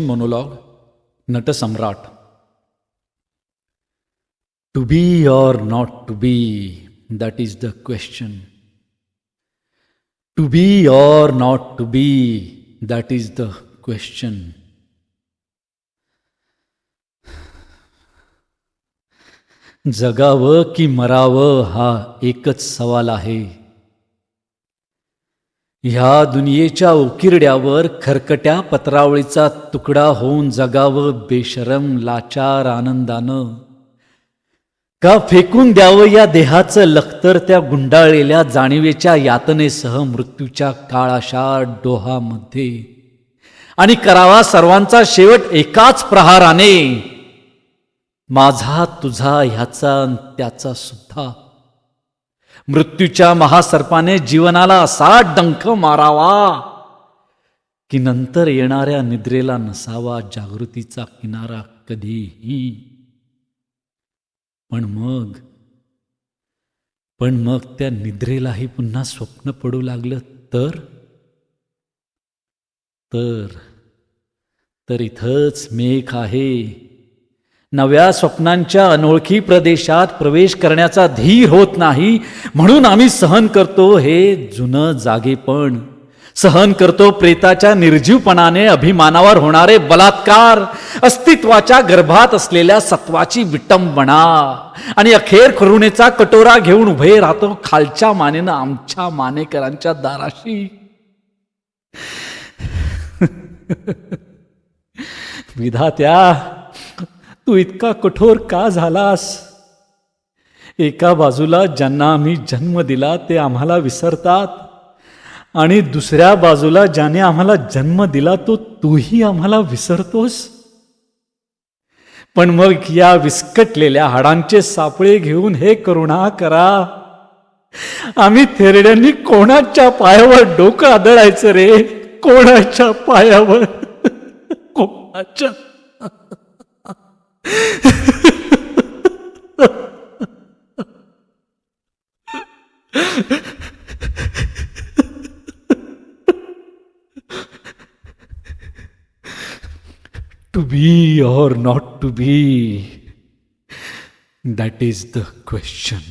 Monologue Natsamrat. To be or not to be, that is the question. To be or not to be, that is the question. जगावं की मरावं हा एकच सवाल आहे. ह्या दुनियेच्या उकिरड्यावर खरकट्या पत्रावळीचा तुकडा होऊन जगावं बेशरम लाचार आनंदानं, का फेकून द्यावं या देहाचं लखतर त्या गुंडाळलेल्या जाणीवेच्या यातनेसह मृत्यूच्या काळाशार डोहामध्ये, आणि करावा सर्वांचा शेवट एकाच प्रहाराने, माझा तुझा ह्याचा त्याचा सुद्धा. मृत्यूच्या महासर्पाने जीवनाला असा डंख मारावा की नंतर येणाऱ्या निद्रेला नसावा जागृतीचा किनारा कधीही. पण मग त्या निद्रेलाही पुन्हा स्वप्न पडू लागलं तर इथंच मेघ आहे. नव्या स्वप्नांच्या अनोळखी प्रदेशात प्रवेश करण्याचा धीर होत नाही, म्हणून आम्ही सहन करतो हे जुनं जागेपण. सहन करतो प्रेताच्या निर्जीवपणाने अभिमानावर होणारे बलात्कार, अस्तित्वाच्या गर्भात असलेल्या सत्वाची विटंबना, आणि अखेर करुणेचा कटोरा घेऊन उभे राहतो खालच्या मानेनं आमच्या मानेकरांच्या दाराशी. विधात्या, तू इतका कठोर का झालास? एका बाजूला ज्यांना आम्ही जन्म दिला ते आम्हाला विसरतात, आणि दुसऱ्या बाजूला ज्याने आम्हाला जन्म दिला तो तूही आम्हाला विसरतोस. पण मग या विस्कटलेल्या हाडांचे सापळे घेऊन हे करुणा करा, आम्ही थेरड्यांनी कोणाच्या पायावर डोकं आदळायचं रे? कोणाच्या पायावर? कोणाच्या? To be or not to be, that is the question.